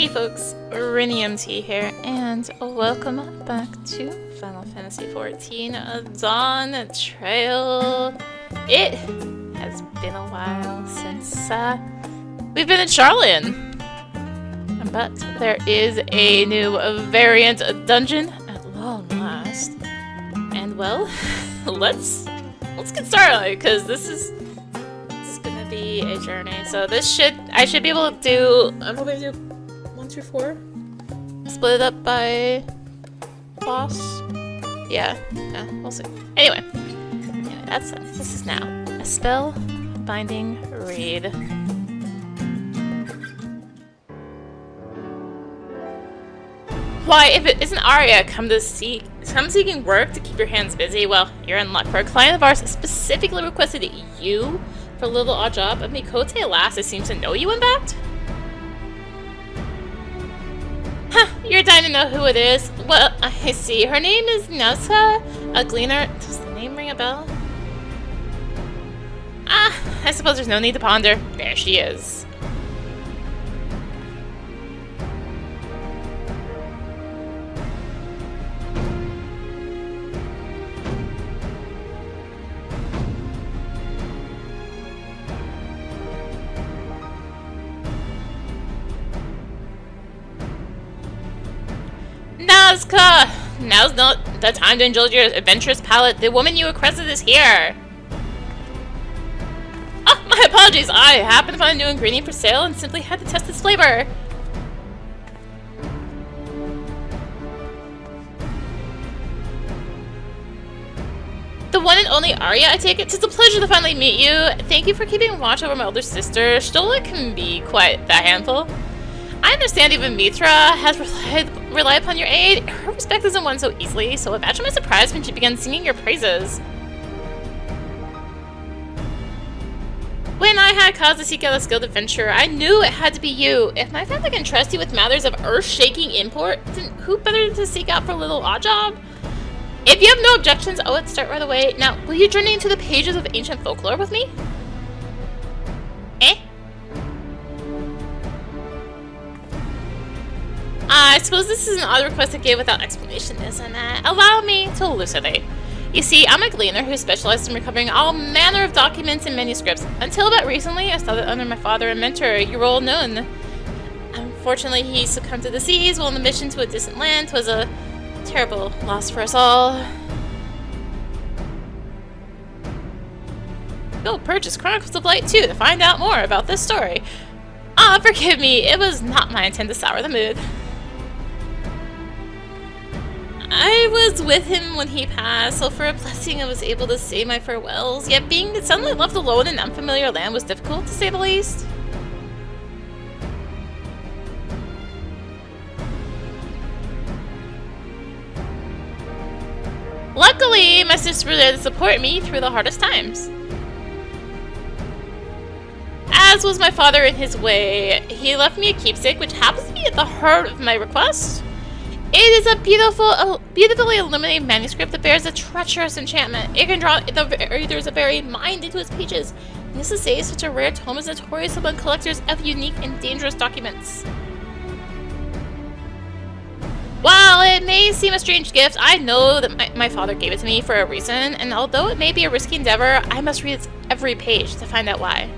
Hey folks, rinimt here, and welcome back to Final Fantasy XIV Dawntrail. It has been a while since we've been in Charlene, but there is a new variant dungeon at long last. And well, let's get started, because this is gonna be a journey. So I should be able to do. I'm hoping to do 1 through 4. Split it up by boss. Yeah, we'll see. Anyway, this is now a spell binding read. Why, if it isn't Arya come seeking work to keep your hands busy, well, you're in luck. For a client of ours specifically requested you for a little odd job of Mikote. Alas, it seems to know you, in fact. Huh, you're dying to know who it is. Well, I see. Her name is Nausa, a gleaner. Does the name ring a bell? I suppose there's no need to ponder. There she is. Nazca! Now's not the time to indulge your adventurous palate. The woman you requested is here. Oh, my apologies. I happened to find a new ingredient for sale and simply had to test its flavor. The one and only Arya, I take it. 'Tis a pleasure to finally meet you. Thank you for keeping watch over my older sister. Stola can be quite the handful. I understand even Mitra has relied upon your aid. Her respect isn't won so easily, so imagine my surprise when she began singing your praises. When I had cause to seek out a skilled adventurer, I knew it had to be you. If my family can trust you with matters of earth-shaking import, then who better to seek out for a little odd job? If you have no objections, I would start right away. Now, will you journey into the pages of ancient folklore with me? I suppose this is an odd request I gave without explanation, isn't it? Allow me to elucidate. You see, I'm a gleaner who specializes in recovering all manner of documents and manuscripts. Until about recently, I studied under my father and mentor, Yrol Nun. Unfortunately, he succumbed to disease while on a mission to a distant land. 'Twas a terrible loss for us all. Go purchase Chronicles of Light 2 to find out more about this story. Forgive me, it was not my intent to sour the mood. I was with him when he passed, so for a blessing I was able to say my farewells, yet being suddenly left alone in unfamiliar land was difficult, to say the least. Luckily, my sister was there to support me through the hardest times. As was my father in his way, he left me a keepsake which happens to be at the heart of my request. It is a beautifully illuminated manuscript that bears a treacherous enchantment. It can draw the reader's very mind into its pages. Needless to say, such a rare tome is notorious among collectors of unique and dangerous documents. While it may seem a strange gift, I know that my father gave it to me for a reason, and although it may be a risky endeavor, I must read its every page to find out why.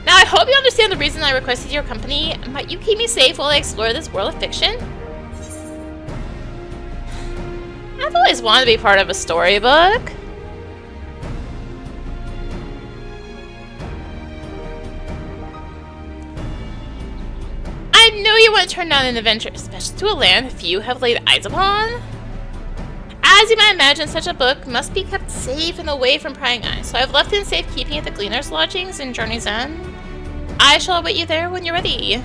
Now, I hope you understand the reason I requested your company. Might you keep me safe while I explore this world of fiction? I've always wanted to be part of a storybook. I knew you want to turn down an adventure, especially to a land few have laid eyes upon. As you might imagine, such a book must be kept safe and away from prying eyes, so I've left it in safekeeping at the Gleaner's Lodgings in Journey's End. I shall await you there when you're ready.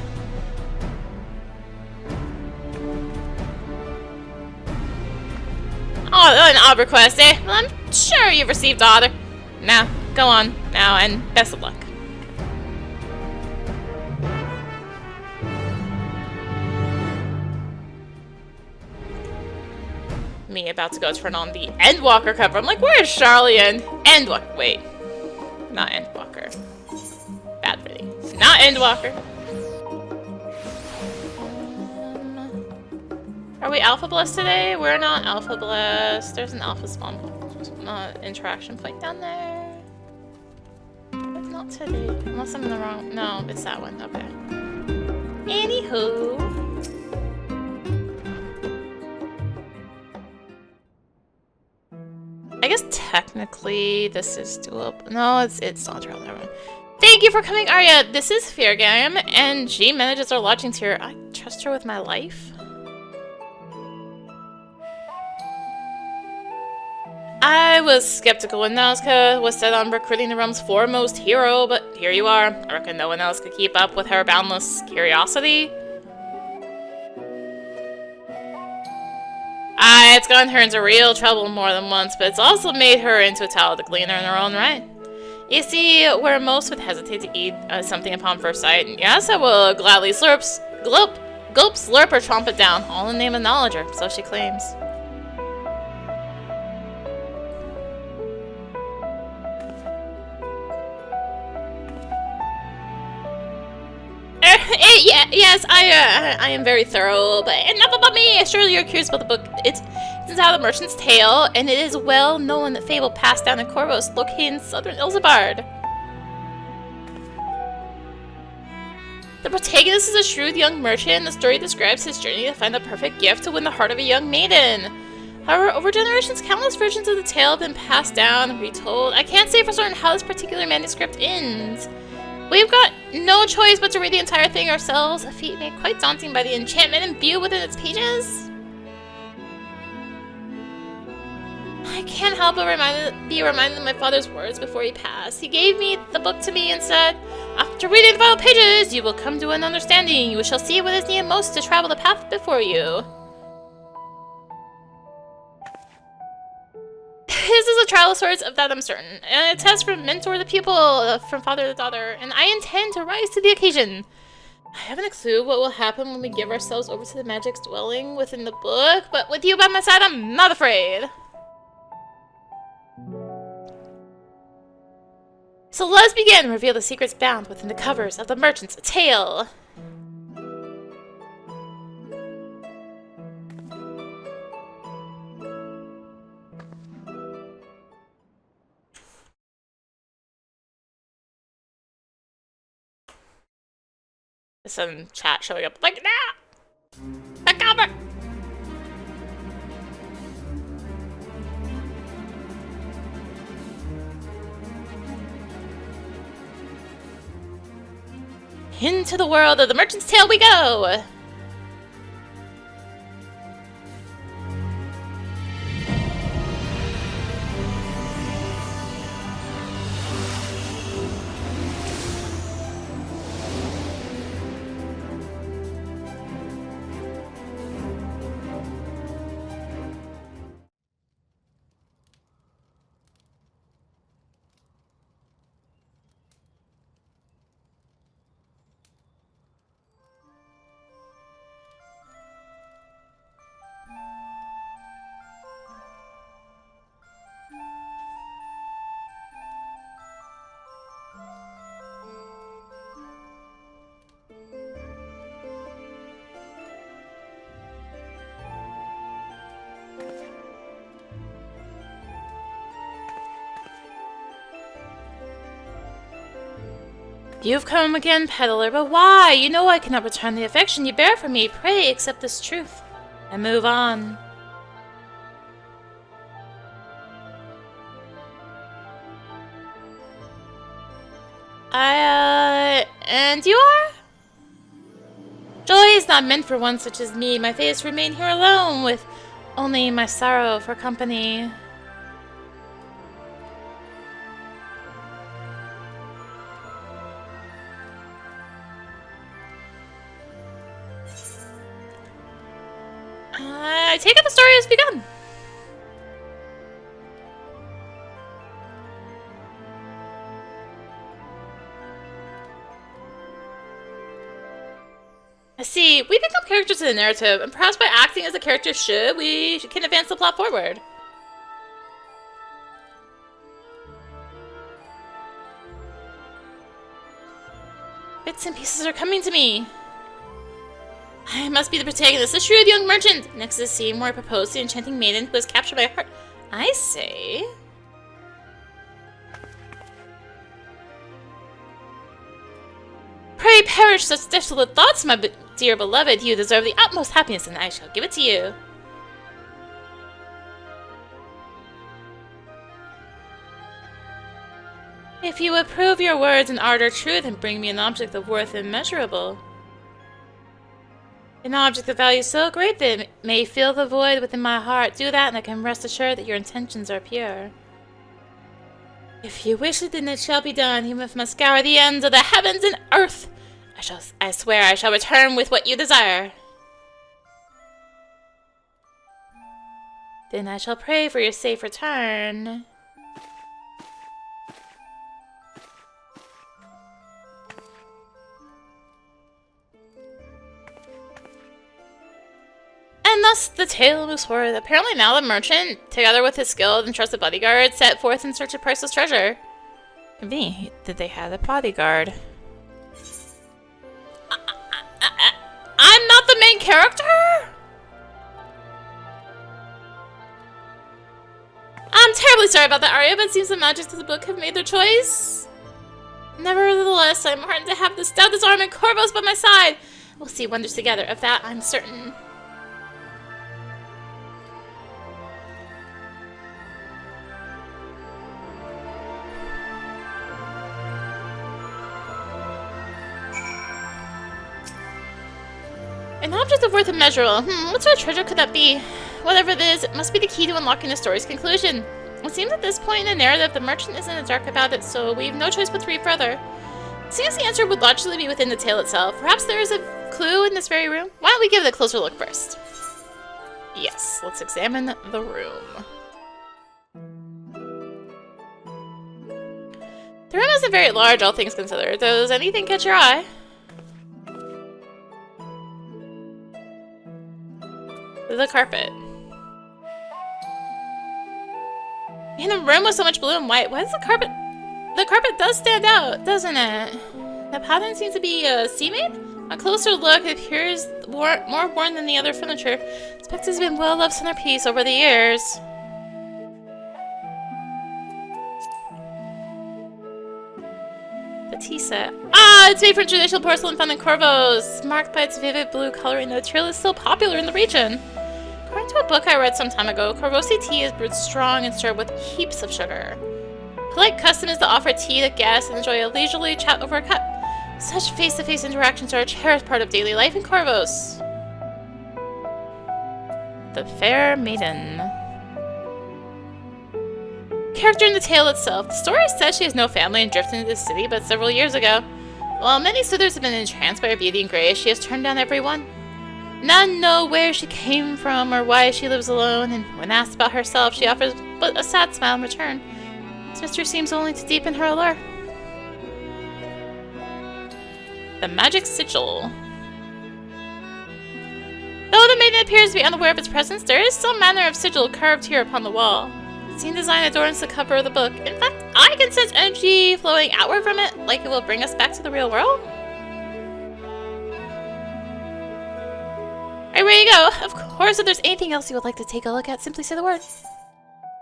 Oh, an odd request, eh? Well, I'm sure you've received the order. Now, go on now, and best of luck. Me about to go turn on the Endwalker cover. I'm like, where's Charlene? Endwalker. Wait. Not Endwalker. Endwalker. Bad reading. Not Endwalker. Are we Alpha Blessed today? We're not Alpha Blessed. There's an Alpha spawn interaction point down there. But not today. Unless I'm in the wrong... No, it's that one. Okay. Anywho. I guess technically this is doable. No, it's Dawntrail. Never mind. Thank you for coming, Arya. This is Fairgame, and she manages our lodgings here. I trust her with my life. I was skeptical when Nazca was set on recruiting the realm's foremost hero, but here you are. I reckon no one else could keep up with her boundless curiosity. It's gotten her into real trouble more than once, but it's also made her into a talented gleaner in her own right. You see, where most would hesitate to eat something upon first sight, yes, I will gladly gulp, slurp, or chomp it down, all in the name of knowledge, or so she claims. Yes, I am very thorough, but enough about me! Surely you're curious about the book. It's out of the Merchant's Tale, and it is well known that fable passed down in Corvos, located in southern Ilsabard. The protagonist is a shrewd young merchant, and the story describes his journey to find the perfect gift to win the heart of a young maiden. However, over generations, countless versions of the tale have been passed down and retold. I can't say for certain how this particular manuscript ends. We've got no choice but to read the entire thing ourselves, a feat made quite daunting by the enchantment imbued within its pages. I can't help but be reminded of my father's words before he passed. He gave me the book to me and said, "After reading the final pages, you will come to an understanding. You shall see what is needed most to travel the path before you." This is a trial of sorts, of that I'm certain, and a test from mentor to pupil, from father to daughter, and I intend to rise to the occasion. I haven't a clue what will happen when we give ourselves over to the magic's dwelling within the book, but with you by my side, I'm not afraid. So let us begin and reveal the secrets bound within the covers of the Merchant's Tale. Some chat showing up like, nah! The cover! Into the world of the Merchant's Tale we go! You've come again, peddler, but why? You know I cannot return the affection you bear for me. Pray accept this truth and move on. And you are? Joy is not meant for one such as me. My fate is to remain here alone with only my sorrow for company. I take it the story has begun. I see. We become characters in the narrative, and perhaps by acting as the characters should, we can advance the plot forward. Bits and pieces are coming to me. I must be the protagonist, the shrewd young merchant. Next is the scene where I propose to the enchanting maiden who has captured my heart. I say. Pray perish such desolate thoughts, my dear beloved. You deserve the utmost happiness, and I shall give it to you. If you would prove your words and art are truth and bring me an object of worth immeasurable. An object of value so great that it may fill the void within my heart. Do that and I can rest assured that your intentions are pure. If you wish it, then it shall be done, even if I must scour the ends of the heavens and earth. I swear I shall return with what you desire. Then I shall pray for your safe return. And thus the tale moves forward. Apparently now the merchant, together with his skilled and trusted bodyguard, set forth in search of priceless treasure. Convenient that they had a bodyguard. I'm not the main character? I'm terribly sorry about that, Arya, but it seems the magics of the book have made their choice. Nevertheless, I'm heartened to have the stoutest arm and Corvos by my side. We'll see wonders together, of that I'm certain. An object of worth immeasurable. What sort of treasure could that be? Whatever it is, it must be the key to unlocking the story's conclusion. It seems at this point in the narrative, the merchant is in the dark about it, so we have no choice but to read further. It seems the answer would logically be within the tale itself. Perhaps there is a clue in this very room? Why don't we give it a closer look first? Yes, let's examine the room. The room isn't very large, all things considered. Does anything catch your eye? The carpet. In a room with so much blue and white, why does the carpet... The carpet does stand out, doesn't it? The pattern seems to be sea-made? A closer look, it appears more worn than the other furniture. This book has been well-loved centerpiece over the years. The tea set. Ah, it's made from traditional porcelain found in Corvos. Marked by its vivid blue coloring, the material is still popular in the region. According to a book I read some time ago, Corvosi tea is brewed strong and served with heaps of sugar. Polite custom is to offer tea to guests and enjoy a leisurely chat over a cup. Such face-to-face interactions are a cherished part of daily life in Corvos. The Fair Maiden. Character in the tale itself. The story says she has no family and drifted into the city but several years ago. While many suitors have been entranced by her beauty and grace, she has turned down everyone. None know where she came from or why she lives alone, and when asked about herself, she offers but a sad smile in return. This mystery seems only to deepen her allure. The Magic Sigil. Though the maiden appears to be unaware of its presence, there is some manner of sigil carved here upon the wall. The scene design adorns the cover of the book. In fact, I can sense energy flowing outward from it, like it will bring us back to the real world. Alright, ready to go. Of course, if there's anything else you would like to take a look at, simply say the word.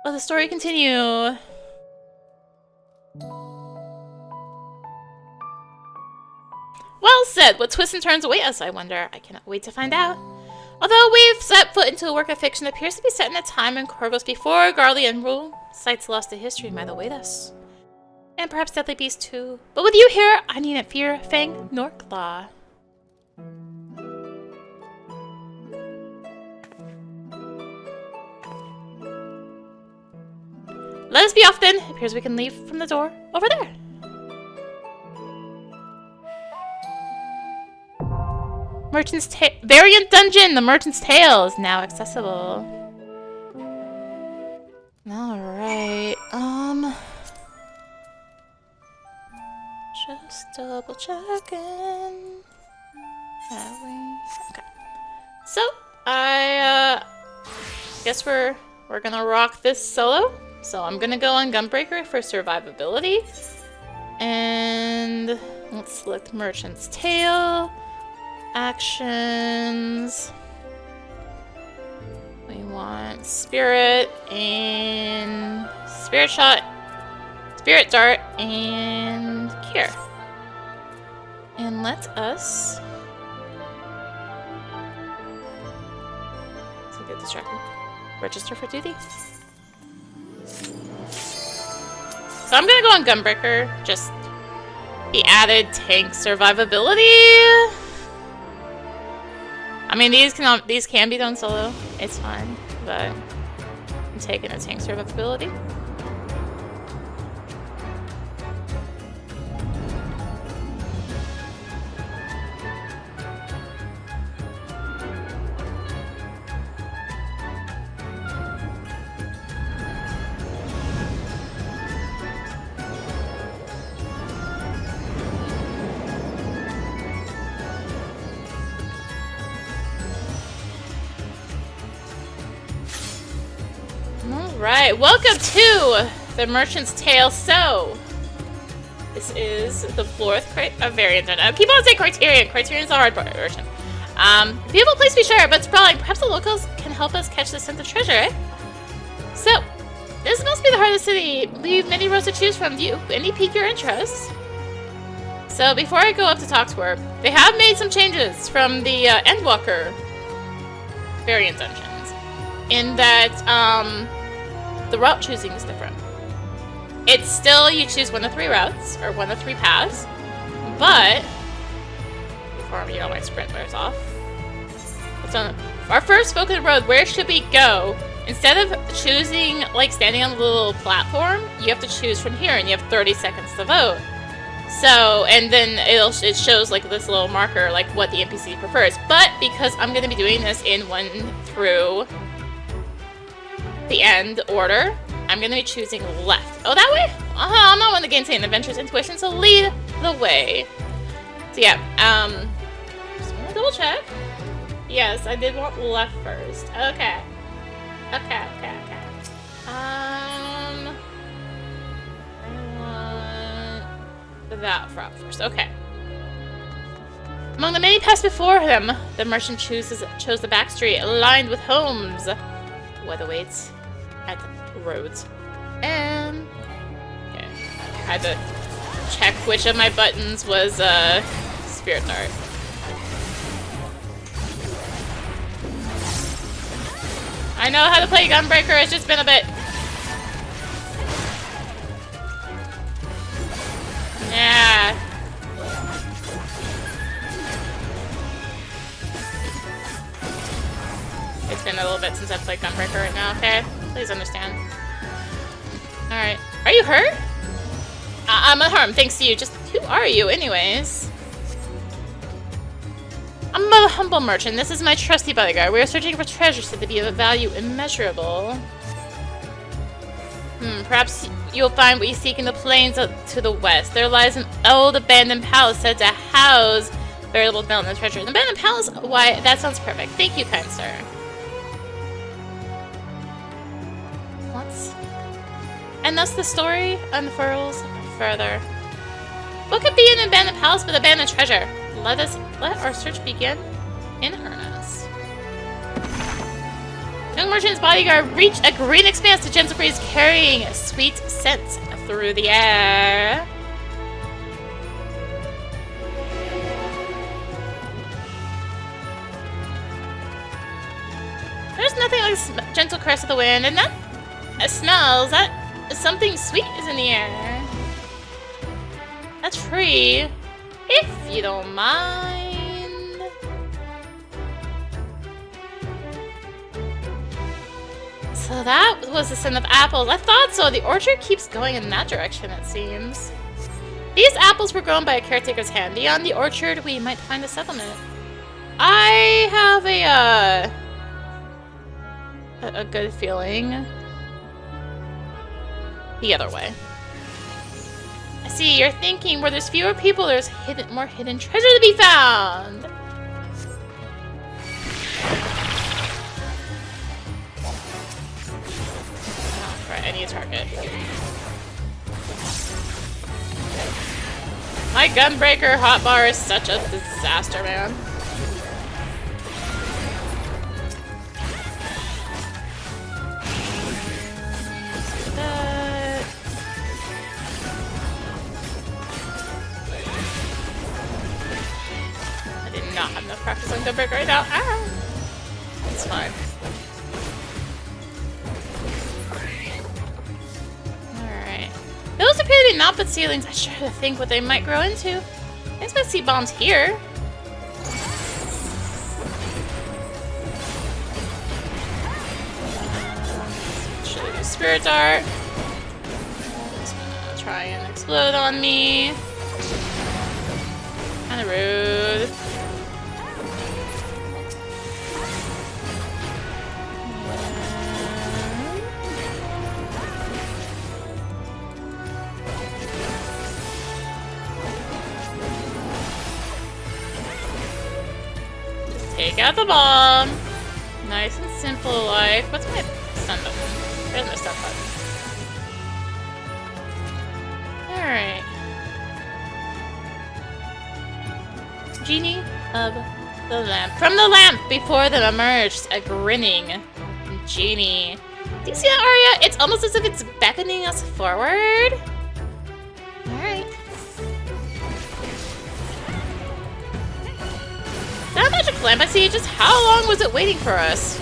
Let the story continue. Well said. What twists and turns await us, I wonder. I cannot wait to find out. Although we've set foot into a work of fiction that appears to be set in a time in Corvos before Garlean rule, sites lost to history might await us. And perhaps deadly beasts too. But with you here, I needn't fear Fang nor Claw. Let us be off then. It appears we can leave from the door over there. Merchant's Variant Dungeon! The Merchant's Tale is now accessible. Alright, just double checking. Okay. So, I guess we're gonna rock this solo. So I'm gonna go on Gunbreaker for survivability. And let's select Merchant's Tale. actions. We want Spirit and Spirit Shot, Spirit Dart, and Cure. And let us... So get distracted. Register for duty. So I'm gonna go on Gunbreaker, just the added tank survivability. I mean, these can be done solo. It's fine, but I'm taking a tank survivability. Alright, welcome to the Merchant's Tale. So, this is the 4th variant. I keep on saying Criterion. Criterion's the hard part version. People, please be sure, but perhaps the locals can help us catch the scent of treasure, eh? So, this must be the heart of the city. Leave many roads to choose from. Do you any pique your interest? So, before I go up to talk to her, they have made some changes from the Endwalker variant dungeons. In that, the route choosing is different. It's still, you choose one of 3 routes, or one of 3 paths, but, before my sprint wears off, what's on our first focus road, where should we go? Instead of choosing, like, standing on the little platform, you have to choose from here, and you have 30 seconds to vote. So, and then it shows, like, this little marker, like, what the NPC prefers. But, because I'm going to be doing this in 1 through the end order, I'm going to be choosing left. Oh, that way? I'm not one to gain adventurous intuition, so lead the way. So yeah, just want to double check. Yes, I did want left first. Okay. Okay. I want that route first. Okay. Among the many paths before him, the merchant chose the back street, lined with homes. What awaits at the roads. And okay, I had to check which of my buttons was Spirit Dart. I know how to play Gunbreaker, it's just been a bit. Yeah. It's been a little bit since I've played Gunbreaker right now, okay? Please understand. Alright. Are you hurt? I'm unharmed, thanks to you. Just who are you, anyways? I'm a humble merchant. This is my trusty bodyguard. We are searching for treasures said to be of a value immeasurable. Perhaps you'll find what you seek in the plains to the west. There lies an old abandoned palace said to house valuable metal and treasure. An abandoned palace? Why, that sounds perfect. Thank you, kind sir. And thus the story unfurls further. What could be an abandoned palace but abandoned treasure? Let our search begin in earnest. Young merchant's bodyguard reached a green expanse. The gentle breeze carrying sweet scents through the air. There's nothing like gentle caress of the wind, and that smells. That something sweet is in the air. A tree, if you don't mind. So that was the scent of apples. I thought so. The orchard keeps going in that direction, it seems. These apples were grown by a caretaker's hand. Beyond the orchard, we might find a settlement. I have a good feeling the other way. I see, you're thinking where there's fewer people, there's more hidden treasure to be found! Not for any target. My Gunbreaker hotbar is such a disaster, man. Not have enough practice on Gunbreak right now. Ah! It's fine. Alright. Those appear to be not but ceilings. I try to think what they might grow into. I expect to see bombs here. Should I do Spirit Dart? It's gonna try and explode on me. Kinda rude. Take out the bomb. Nice and simple life. What's my stun button? Where's my stun button? Alright. Genie of the lamp. From the lamp before them emerged a grinning genie. Do you see that, Arya? It's almost as if it's beckoning us forward. Alright. That magic lamp I see, just how long was it waiting for us?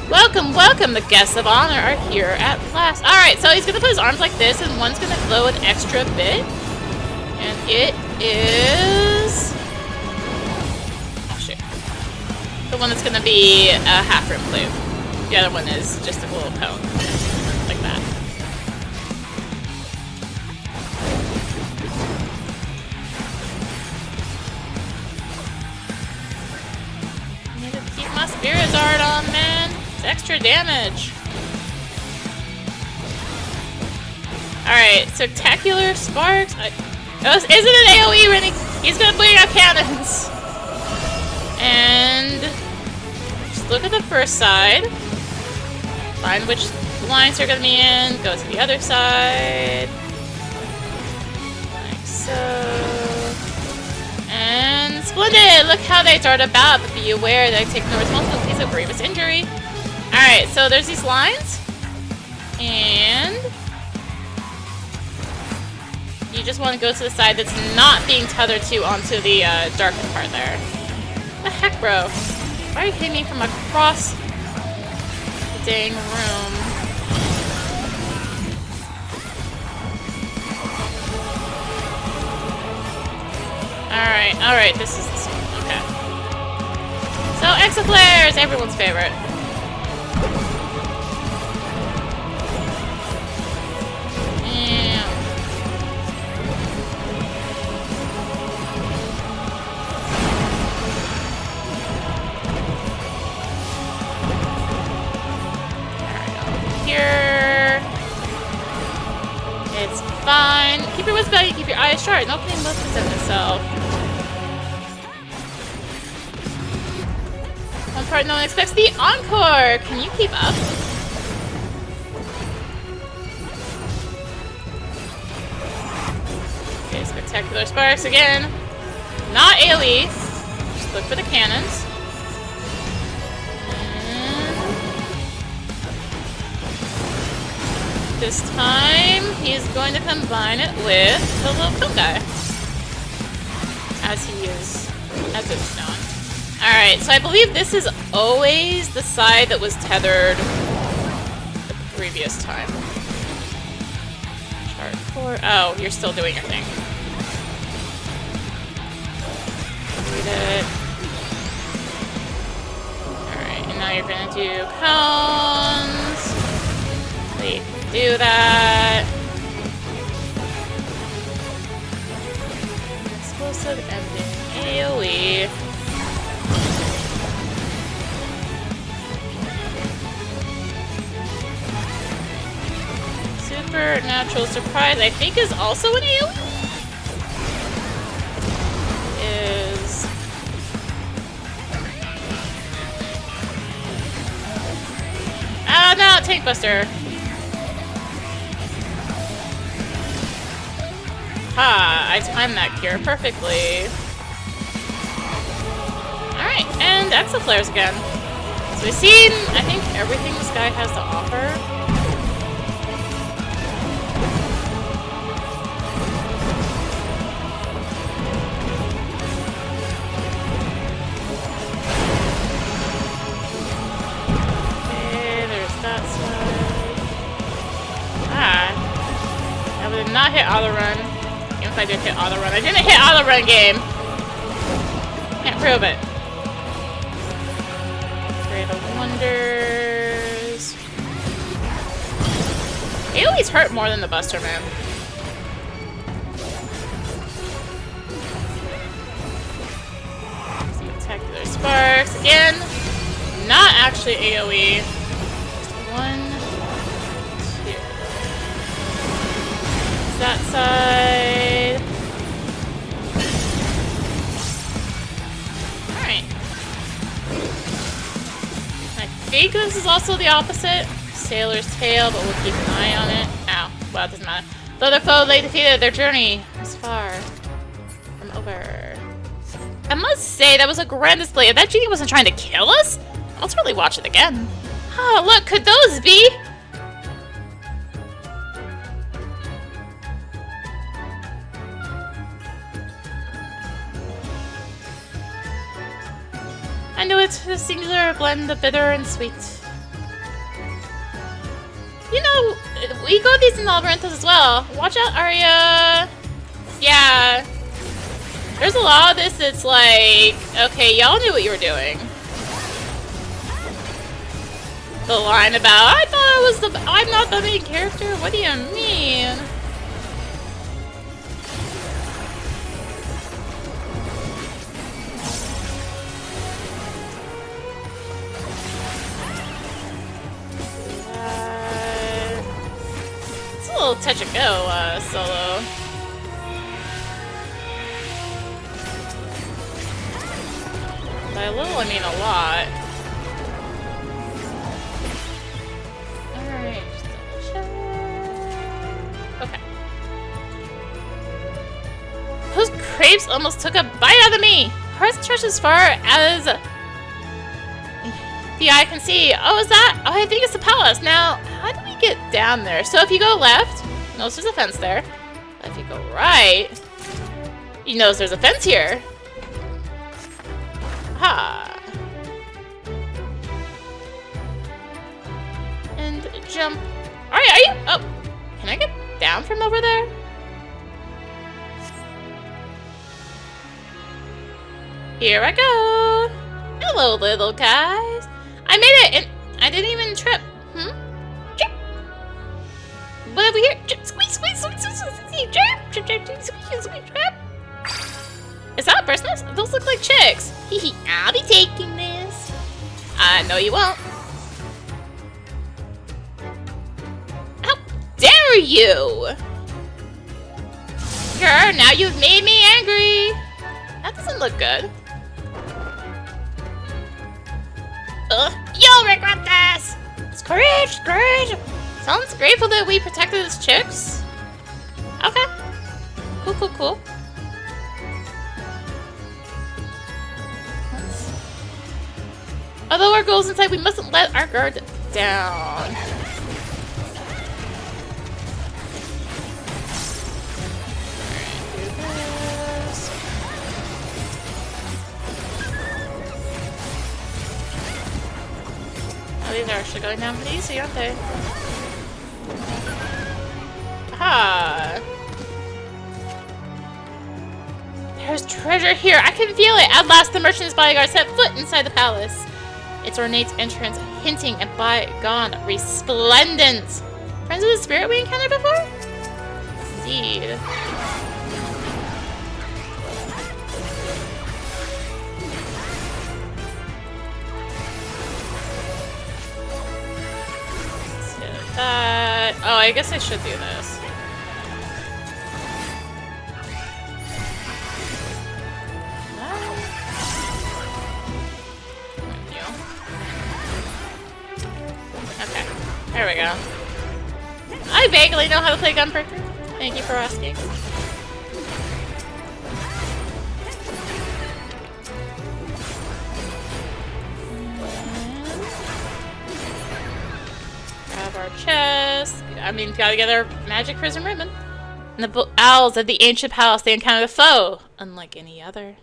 Welcome, welcome, the guests of honor are here at last. Alright, so he's gonna put his arms like this, and one's gonna glow an extra bit. And it is... oh shit. The one that's gonna be a half rim blue. The other one is just a little cone. Like that. Keep my Spirit Dart on, man. It's extra damage. Alright, Spectacular Sparks. Isn't it AoE, Rennie? He's gonna bring out cannons. And just look at the first side. Find which lines are gonna be in. Go to the other side. Like so. And splendid! Look how they dart about, but be aware that I take no responsibilities of grievous injury. Alright, so there's these lines. And you just want to go to the side that's not being tethered to onto the darkened part there. What the heck, bro? Why are you hitting me from across the dang room? Alright, this is this one. Okay. So, Exaflares, everyone's favorite. Here. It's fine. Keep your wits about you, keep your eyes sharp. No pain will present itself. One part no one expects, the encore! Can you keep up? Okay, Spectacular Sparks again. Not AoE. Just look for the cannons. This time, he's going to combine it with the little cone guy. As it's known. Alright, so I believe this is always the side that was tethered the previous time. Chart 4. Oh, you're still doing your thing. Read it. Alright, and now you're gonna do cones. Leave. Do that. Explosive ending AoE. Supernatural Surprise, I think, is also an AoE. Oh no, Tank Buster. Ha! I timed that cure perfectly. Dexa flares again. So we've seen, I think, everything this guy has to offer. Okay, there's that side. Ah. I did not hit auto run. Even if I did hit auto run. I didn't hit auto run, game. Can't prove it. Great of Wonders. He always hurt more than the Buster, man. Spectacular Sparks. Again, not actually AoE. Just 1, 2. That side. Alright. I think this is also the opposite. Sailor's Tail, but we'll keep an eye on it. Ow. Well, it doesn't matter. The other foe they defeated, their journey is far from over. I must say, that was a grand display. If that genie wasn't trying to kill us, let's really watch it again. Oh, look, could those be? I knew it, the singular blend of bitter and sweet. You know, we got these in Labyrinthos as well. Watch out, Arya. Yeah. There's a lot of this that's like, okay, y'all knew what you were doing. The line about, I thought I was I'm not the main character? What do you mean? It's a little touch and go, solo. By a little, I mean a lot. Alright, just double check. Okay. Those crepes almost took a bite out of me! Hers stretched as far as the eye can see. Oh, is that? Oh, I think it's the palace. Now, how do we get down there? So if you go left, notice there's a fence there. If you go right, you notice there's a fence here. Ha! And jump. Alright, are you? Oh, can I get down from over there? Here I go. Hello, little guys. I made it, and I didn't even trip. Trip. But over here, squeeze, squeeze, squeeze, squeeze, squeeze, trip, trip, trip, squeeze, squeeze, trip. Is that a bird's nest? Those look like chicks. Hee I'll be taking this. No, you won't. How dare you? Girl, now you've made me angry. That doesn't look good. You'll regret this! Screech, screech! Sounds grateful that we protected his chicks. Okay. Cool, cool, cool. Although our goal's inside, we mustn't let our guard down. Oh, these are actually going down pretty easy, aren't they? Aha! There's treasure here! I can feel it! At last, the merchant's bodyguard set foot inside the palace. Its ornate entrance hinting at bygone resplendence. Friends of the spirit we encountered before? Indeed. That. Oh, I guess I should do this. Okay, there we go. I vaguely know how to play Gunbreaker. Thank you for asking. our chest. I mean, gotta get our magic prism ribbon. And the owls of the ancient palace, they encountered a foe, unlike any other.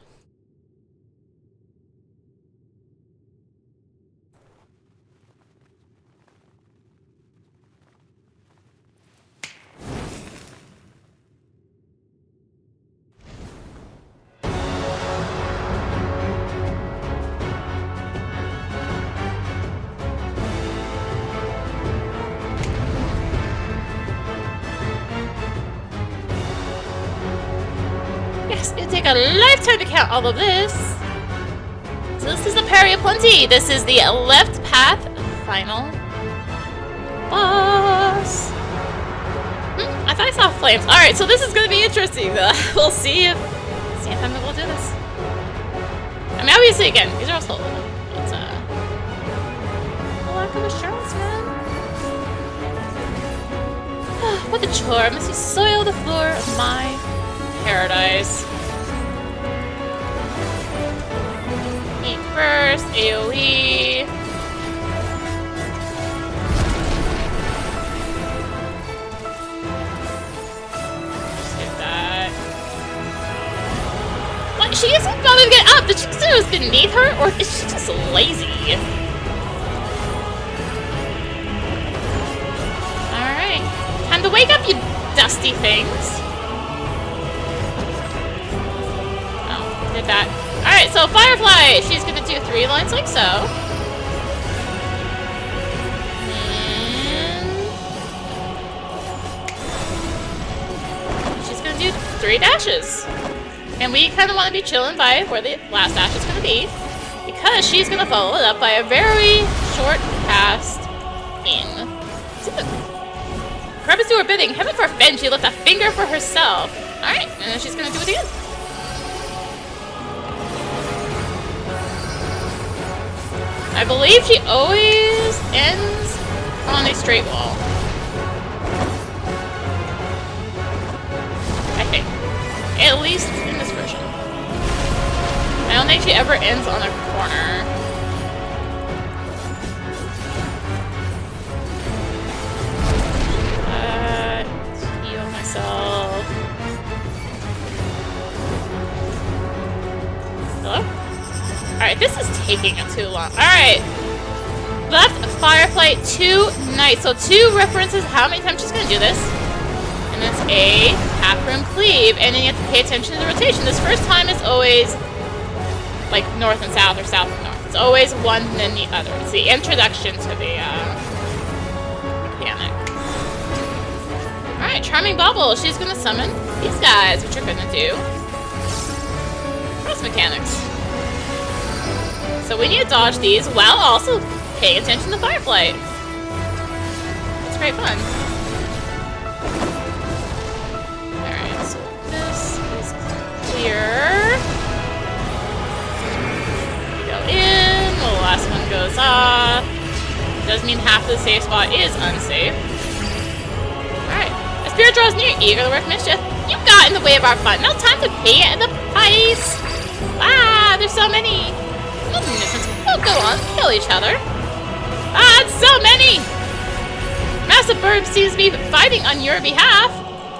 It'd take a lifetime to count all of this. So this is the Pari of Plenty. This is the left path final boss. I thought I saw flames. Alright, so this is going to be interesting. We'll see if I'm able to do this. I mean, obviously, again, these are all slow. But, a lack of assurance, man. What a chore. Must you soil the floor of my paradise. Eat first, AoE. Just get that. What? She isn't bothered to get up! Did she consider it was beneath her? Or is she just lazy? Alright. Time to wake up, you dusty things. Did that. Alright, so Firefly! She's gonna do 3 lines like so. And she's gonna do 3 dashes. And we kind of want to be chilling by where the last dash is gonna be. Because she's gonna follow it up by a very short cast in. Purpose to her bidding. Heaven forfend she left a finger for herself. Alright, and then she's gonna do it again. I believe she always ends on a straight wall. I think. At least in this version. I don't think she ever ends on a corner. Heal myself. Hello? Alright, this is taking too long. Alright. Left Firefly 2 Knight. So 2 references how many times she's gonna do this. And it's a half-room cleave. And then you have to pay attention to the rotation. This first time is always like north and south or south and north. It's always one and then the other. It's the introduction to the mechanic. Alright, Charming Bauble. She's gonna summon these guys, which are gonna do cross mechanics. So we need to dodge these while also paying attention to Firefly. It's great fun. Alright, so this is clear. We go in, the last one goes off. Does mean half the safe spot is unsafe. Alright, a spirit draws near, eager to work mischief. You got in the way of our fun. Now time to pay the price. Ah, there's so many. Oh, go on, kill each other. Ah, it's so many! Massive Bird seems to be fighting on your behalf.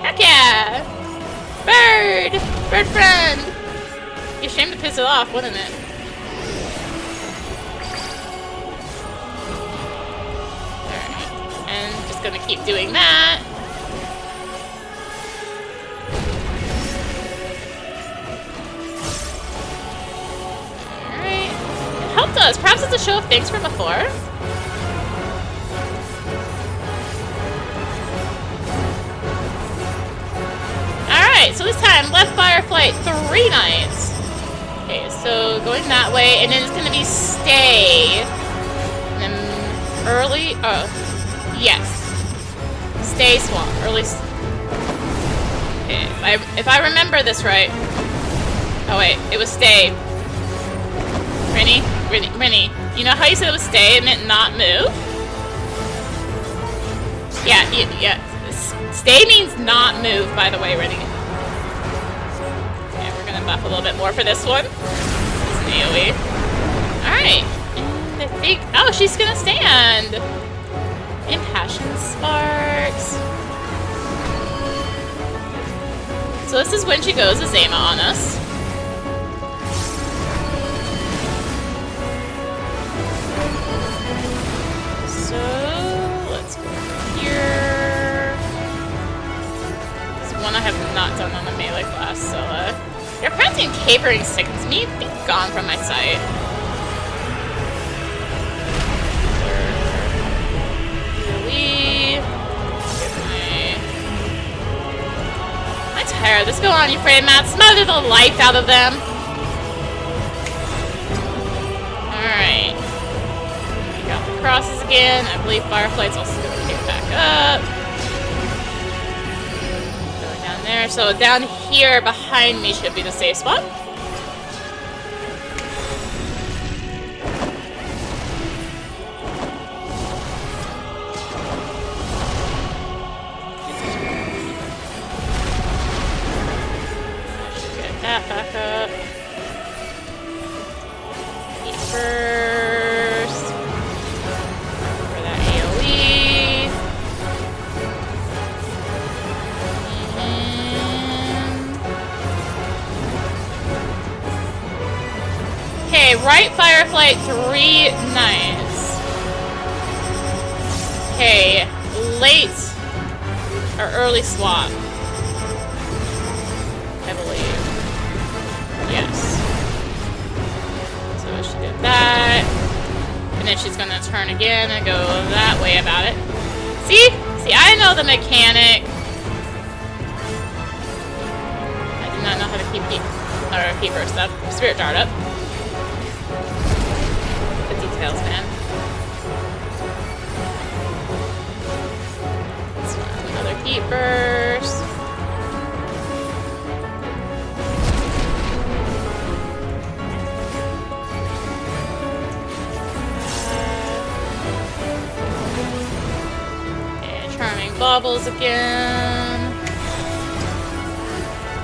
Heck yeah! Bird! Bird friend! Be a shame to piss it off, wouldn't it? Alright, and just gonna keep doing that. Helped us. Perhaps it's a show of thanks from before. Alright, so this time, left Firefly 3 Knights. Okay, so going that way, and then it's going to be stay. And then early, yes. Stay swamp, early. Okay, if I remember this right. Oh wait, it was stay. Rinny, you know how you said it was stay, it meant not move? Yeah. Stay means not move, by the way, Rinny. Okay, we're gonna buff a little bit more for this one. It's an AoE. Alright. And I think... Oh, she's gonna stand! Impassioned Sparks. So this is when she goes Azema on us. So let's go here. This one I have not done on the melee class, so you're printing capering sickens me. Be gone from my sight. I'm tired. Let's go on, you afraid, Matt. Smother the life out of them. Alright. We got the crosses again. I believe Fireflight's also going to pick back up. Going down there. So down here behind me should be the safe spot. That back up. Eat first. For that AoE. Okay, right Fireflight 3, nice. Okay, late or early swap, I believe. Yes. So she did that. And then she's gonna turn again and go that way about it. See? See, I know the mechanic. I do not know how to keep her stuff. Spirit Dart up. The details, man. Let's find another Heat Burst. Baubles again.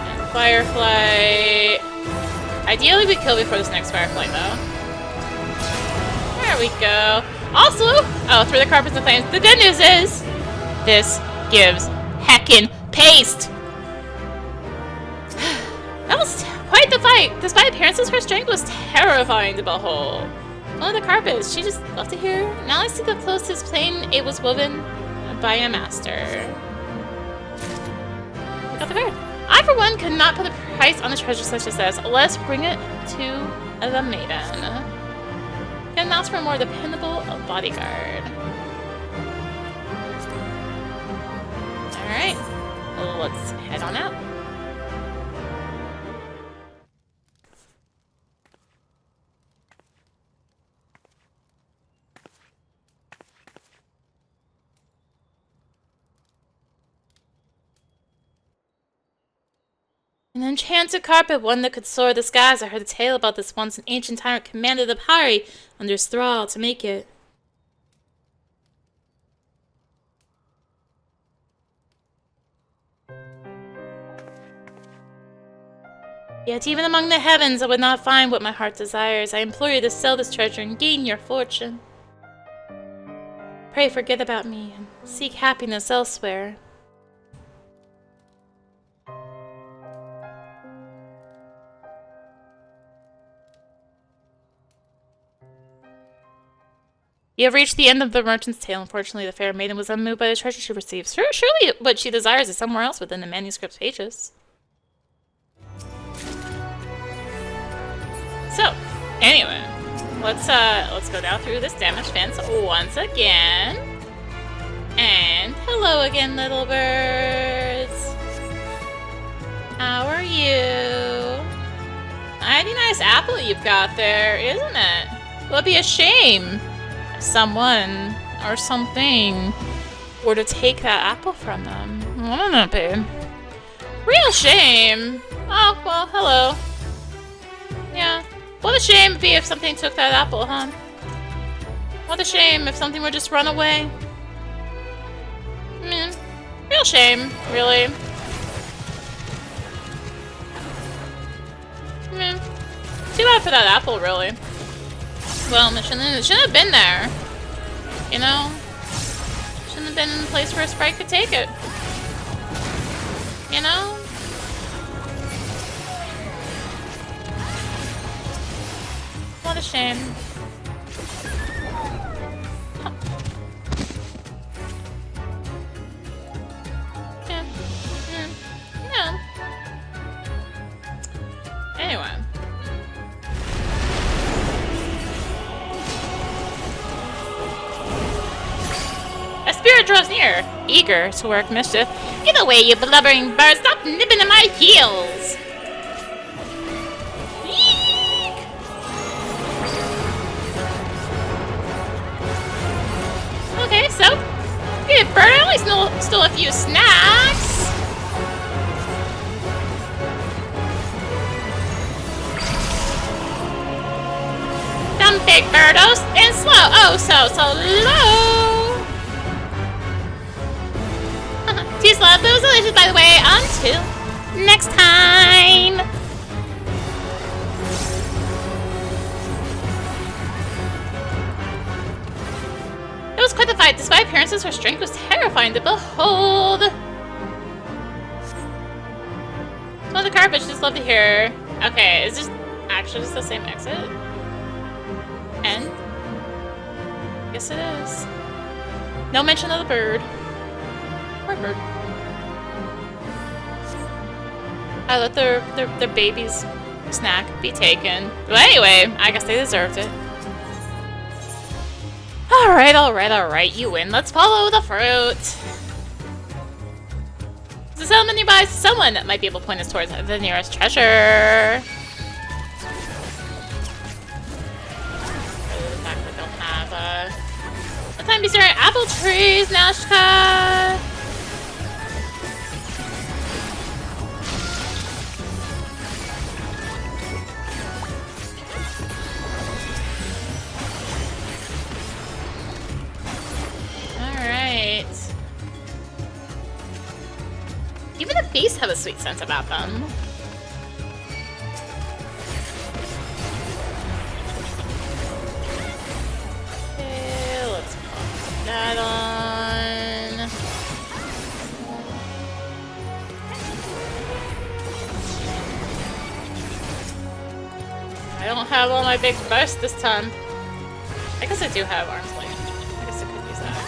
And Fireflight. Ideally we kill before this next Fireflight though. There we go. Also, oh, through the carpets and flames. The good news is this gives heckin' paste. That was quite the fight. Despite appearances, her strength was terrifying to behold. One of the carpets, she just loved to hear. Now I see the closest plane it was woven by a master. We got the bird. I, for one, could not put a price on a treasure such as this. Let's bring it to the Maiden. Can ask for a more dependable bodyguard. Alright. Let's head on out. An enchanted carpet, one that could soar the skies. I heard a tale about this once. An ancient tyrant commanded the Pari under his thrall to make it. Yet even among the heavens I would not find what my heart desires. I implore you to sell this treasure and gain your fortune. Pray forget about me and seek happiness elsewhere. You have reached the end of the merchant's tale. Unfortunately, the fair maiden was unmoved by the treasure she receives. Surely what she desires is somewhere else within the manuscript's pages. So, anyway, let's go down through this damaged fence once again. And hello again, little birds. How are you? Mighty nice apple you've got there, isn't it? Well, it'd be a shame someone or something were to take that apple from them. Wouldn't it be? Real shame. Oh, well, hello. Yeah. What a shame it'd be if something took that apple, huh? What a shame if something would just run away. Real shame, really. Too bad for that apple, really. Well, it shouldn't have been there. You know? Shouldn't have been in a place where a sprite could take it. You know? What a shame. Huh. Yeah. Yeah. Anyway. A spirit draws near, eager to work mischief. Get away, you blubbering bird! Stop nipping at my heels! Eek! Okay, so, good bird. I only stole a few snacks. Dumb big birdos and slow. Oh, so low. Too slow. Boozalations, by the way. Until next time. It was quite the fight. Despite appearances, her strength was terrifying to behold. Some of the carpet, just love to hear. Okay, is this actually just the same exit? End? Yes, it is. No mention of the bird. Poor bird. I let their baby's snack be taken. But anyway, I guess they deserved it. Alright, you win. Let's follow the fruit. There's a settlement nearby. Someone might be able to point us towards the nearest treasure. The fact that I don't have what time is there at apple trees, Nashka? Alright. Even the beasts have a sweet sense about them. Okay, let's pop that on. I don't have all my big bursts this time. I guess I do have arm's length. I guess I could use that.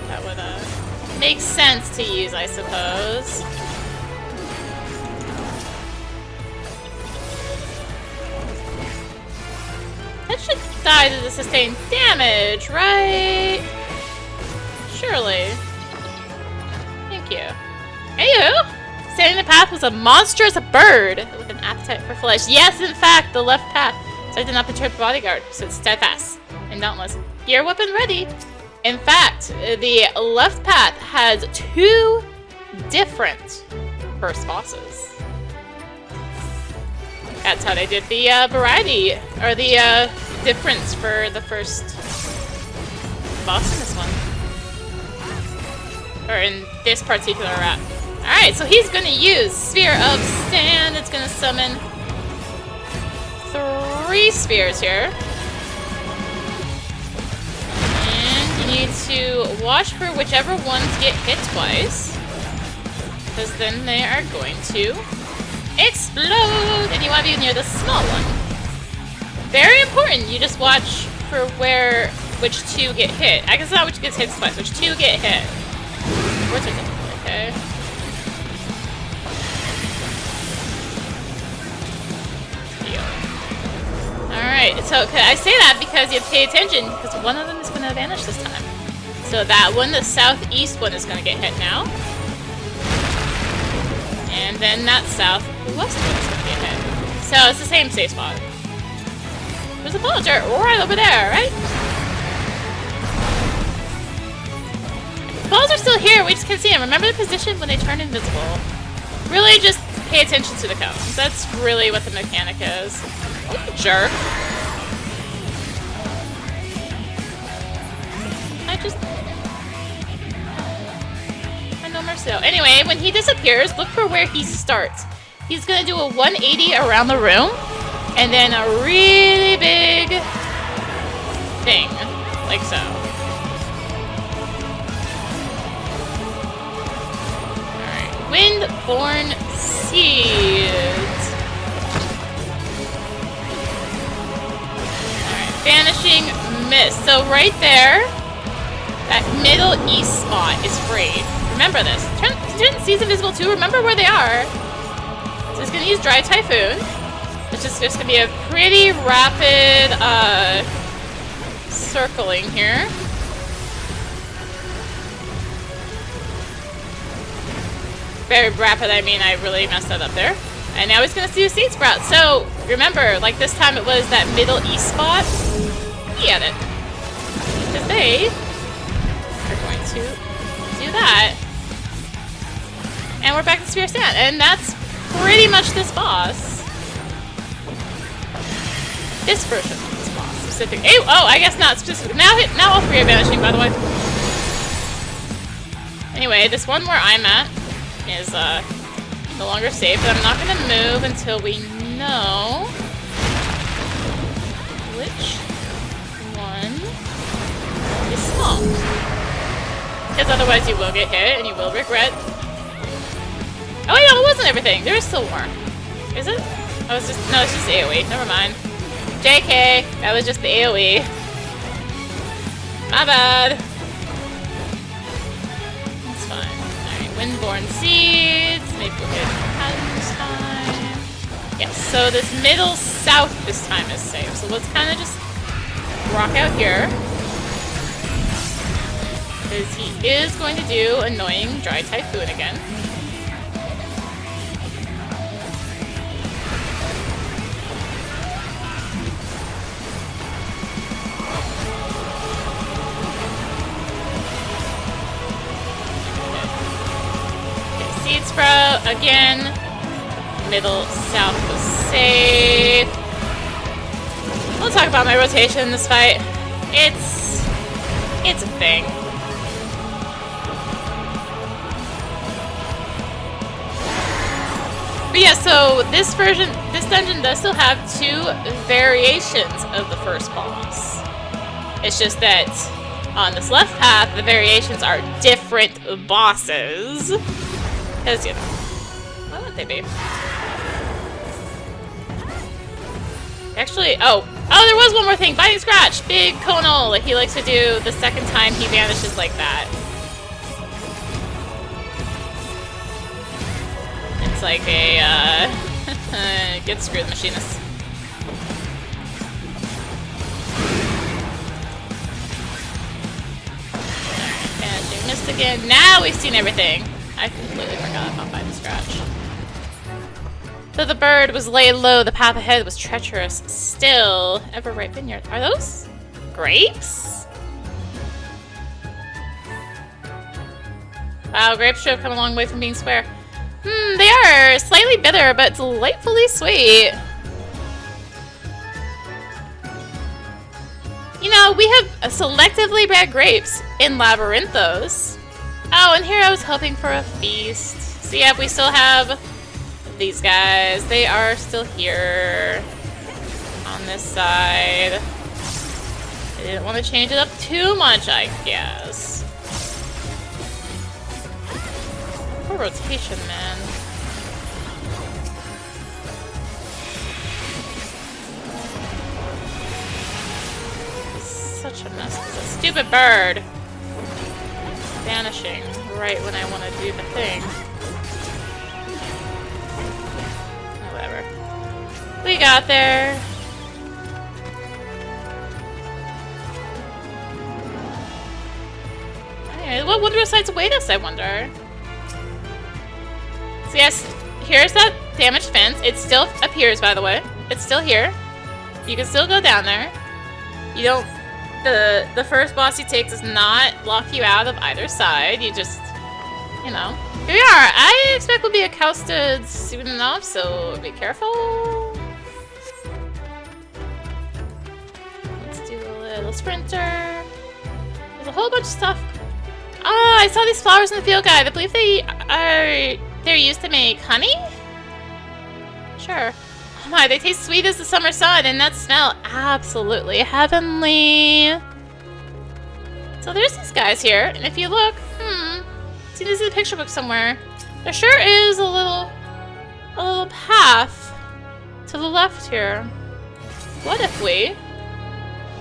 That would make sense to use, I suppose. That should die to the sustained damage, right? Surely. Thank you. Anywho, standing in the path was a monstrous bird with an appetite for flesh. Yes, in fact, the left path. So I did not perturb the bodyguard, so it's steadfast and dauntless. Gear weapon ready. In fact, the left path has 2 different first bosses. That's how they did the variety, or the difference for the first boss in this one. Or in this particular route. Alright, so he's gonna use Sphere of Sand. It's gonna summon 3 spheres here. And you need to watch for whichever ones get hit twice. Because then they are going to explode! And you want to be near the small one. Very important, you just watch for which 2 get hit. I guess not which gets hit twice, which 2 get hit. Words are difficult, okay? Alright, so I say that because you have to pay attention, because one of them is going to vanish this time. So that one, the southeast one, is going to get hit now. And then that southwest one is going to get hit. So it's the same safe spot. There's a villager right over there, right? The balls are still here, we just can't see them. Remember the position when they turn invisible. Really just pay attention to the cones. That's really what the mechanic is. Oh, jerk. No mercy. Anyway, when he disappears, look for where he starts. He's gonna do a 180 around the room, and then a really big thing, like so. Windborn Seeds. Alright, Vanishing Mist. So right there, that middle east spot is free. Remember this. Turn Seeds invisible too. Remember where they are. So it's going to use Dry Typhoon, which is just going to be a pretty rapid circling here. Very rapid, I mean I really messed that up there. And now he's going to see a Seed Sprout. So remember, like this time it was that middle east spot. He had it. Because they are going to do that. And we're back to Sphere Stand. And that's pretty much this boss. This version of this boss. Specific. Oh, I guess not specific. Now all three are vanishing, by the way. Anyway, this one where I'm at is no longer safe, but I'm not going to move until we know which one is small. Because otherwise you will get hit and you will regret. Oh wait, no, it wasn't everything. There is still more. Is it? Oh, it's just, no, it's just AoE. Never mind. JK, that was just the AoE. My bad. It's fine. Alright, Windborn Seeds. Maybe we'll get Pattern this time. Yes, so this middle south this time is safe. So let's kind of just rock out here. Because he is going to do annoying Dry Typhoon again. Seed Sprout again. Middle south was safe. We'll talk about my rotation in this fight. It's a thing. But yeah, so this dungeon does still have two variations of the first boss. It's just that on this left path, the variations are different bosses. Because, you know, why would they be? Actually, oh, there was one more thing. Biting Scratch! Big Conal! He likes to do the second time he vanishes like that. It's like a, get screwed, machinist. Vanishing Mist again. Now we've seen everything. I completely forgot about Biting Scratch. Though the bird was laid low, the path ahead was treacherous. Still, Everripe Vineyard. Are those grapes? Wow, grapes should have come a long way from being square. They are slightly bitter, but delightfully sweet. You know, we have selectively bred grapes in Labyrinthos. Oh, and here I was hoping for a feast. So yeah, we still have these guys. They are still here on this side. I didn't want to change it up too much, I guess. Poor rotation, man. Such a mess. It's a stupid bird. Vanishing right when I want to do the thing. Oh, whatever. We got there. Anyway, what wondrous sights await us, I wonder? So yes, here's that damaged fence. It still appears, by the way. It's still here. You can still go down there. You don't... The first boss you take does not lock you out of either side. You just, you know. Here we are. I expect we'll be accousted soon enough, so be careful. Let's do a little sprinter. There's a whole bunch of stuff. Oh, I saw these flowers in the field guide. I believe they're used to make honey? Sure. Oh my, they taste sweet as the summer sun, and that smell absolutely heavenly. So there's these guys here, and if you look, see, this is a picture book somewhere. There sure is a little path to the left here. What if we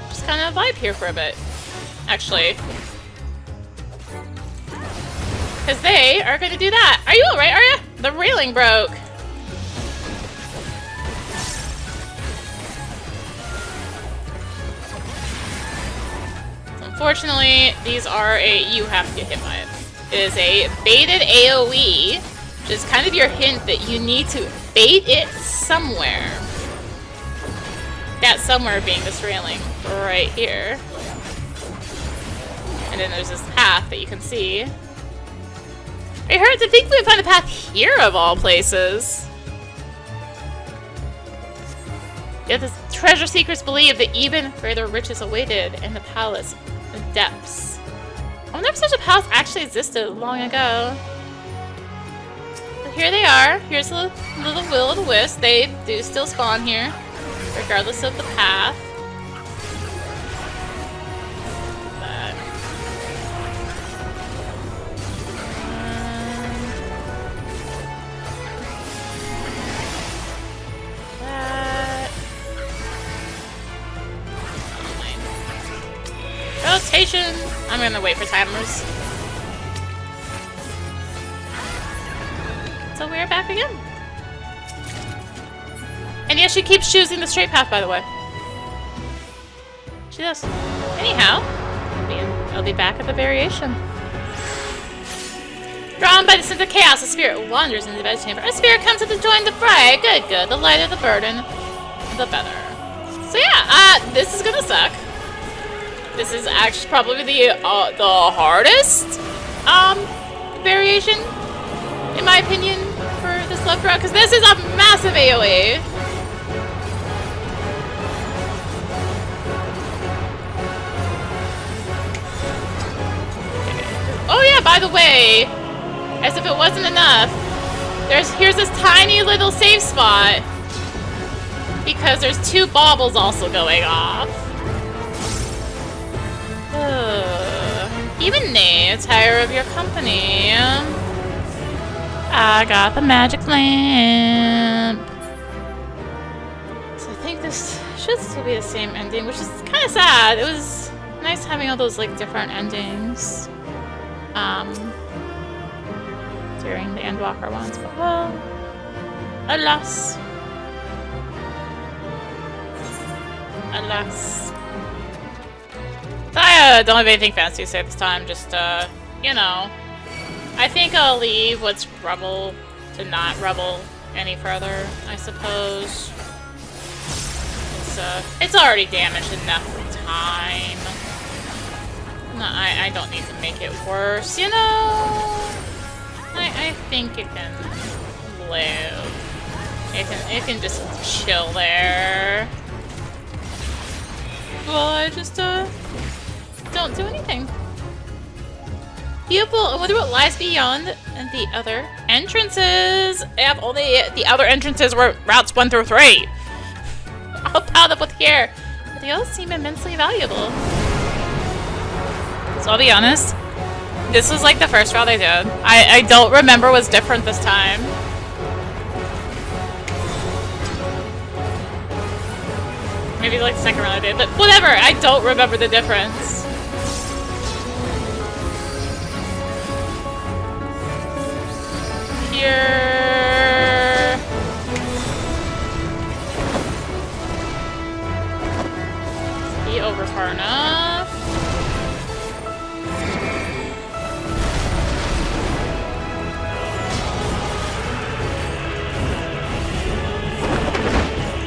just kind of vibe here for a bit? Actually. Because they are going to do that. Are you alright, are you? The railing broke. Unfortunately, these are you have to get hit by it. It is a baited AoE, which is kind of your hint that you need to bait it somewhere. That somewhere being this railing right here. And then there's this path that you can see. I heard to think we would find a path here of all places. Yet the treasure seekers believe that even greater riches awaited in the palace depths. I wonder if such a palace actually existed long ago. But here they are. Here's a little will-o'-the-wisp. They do still spawn here, regardless of the path. Rotation! I'm gonna wait for timers. So we're back again. And yes, she keeps choosing the straight path, by the way. She does. Anyhow, I'll be back at the variation. Drawn by the sense of chaos, a spirit wanders into the bedchamber. A spirit comes to join the fray. Good, good. The lighter the burden, the better. So yeah, this is gonna suck. This is actually probably the hardest variation, in my opinion, for this love route, because this is a massive AoE. Oh yeah, by the way, as if it wasn't enough, here's this tiny little safe spot because there's 2 baubles also going off. Even nay, tire of your company. I got the magic lamp. So I think this should still be the same ending, which is kind of sad. It was nice having all those like different endings during the Endwalker ones, but well, alas. Alas. I don't have anything fancy to say this time, just, you know. I think I'll leave what's rubble to not rubble any further, I suppose. It's already damaged enough time. No, I don't need to make it worse, you know? I think it can live. It can just chill there. Well, I just, don't do anything. Beautiful. I wonder what lies beyond the other entrances. If only the other entrances were routes 1 through 3. All piled up with here. But they all seem immensely valuable. So I'll be honest. This was like the first route I did. I don't remember what's different this time. Maybe like the second round I did, but whatever. I don't remember the difference. Here. Be over far enough.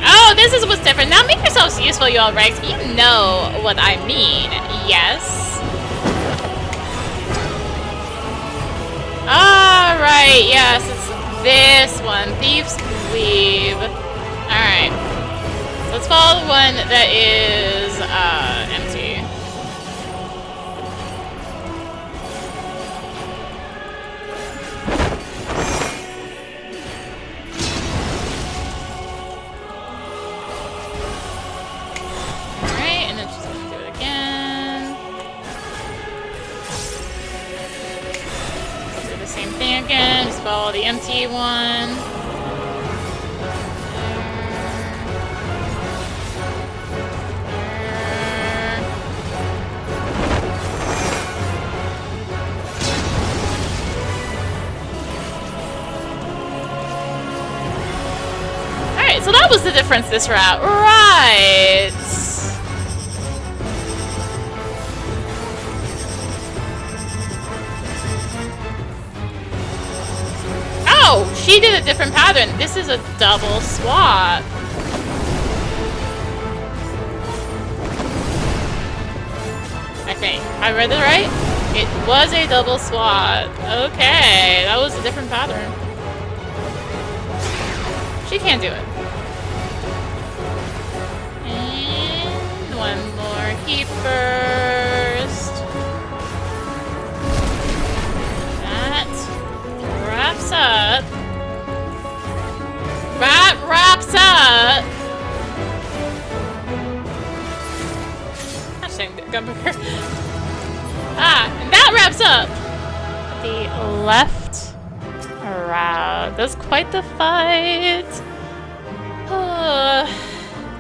Oh, this is what's different. Now make yourselves useful, you all ranks. You know what I mean. Yes. Alright, yes, it's this one. Thieves Weave. Alright. So let's follow the one that is empty. Alright, and then she's gonna do it again. Do the same thing. thing again. Just follow the empty one. Alright, so that was the difference this route. Right. Oh, she did a different pattern. This is a double swap. I think. I read it right? It was a double swap. Okay, that was a different pattern. She can't do it. And one more heat burst. That wraps up. That wraps up. Hashtag Gumburger. And that wraps up the left route. That was quite the fight.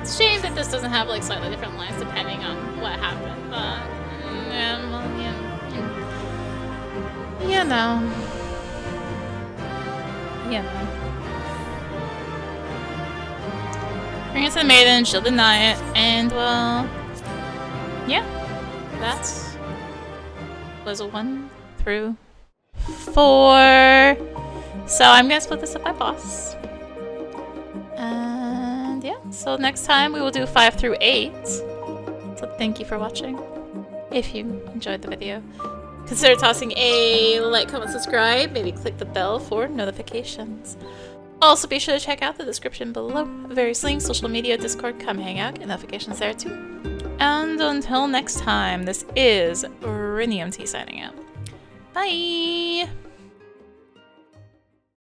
It's a shame that this doesn't have like slightly different lines depending on what happened, but you know. Bring it to the Maiden, she'll deny it, and well, yeah, that was a 1 through 4. So I'm gonna split this up by boss. And yeah, so next time we will do 5 through 8. So thank you for watching. If you enjoyed the video, consider tossing a like, comment, subscribe, maybe click the bell for notifications. Also be sure to check out the description below. Various links, social media, Discord, come hang out, get notifications there too. And until next time, this is rinimt signing out. Bye!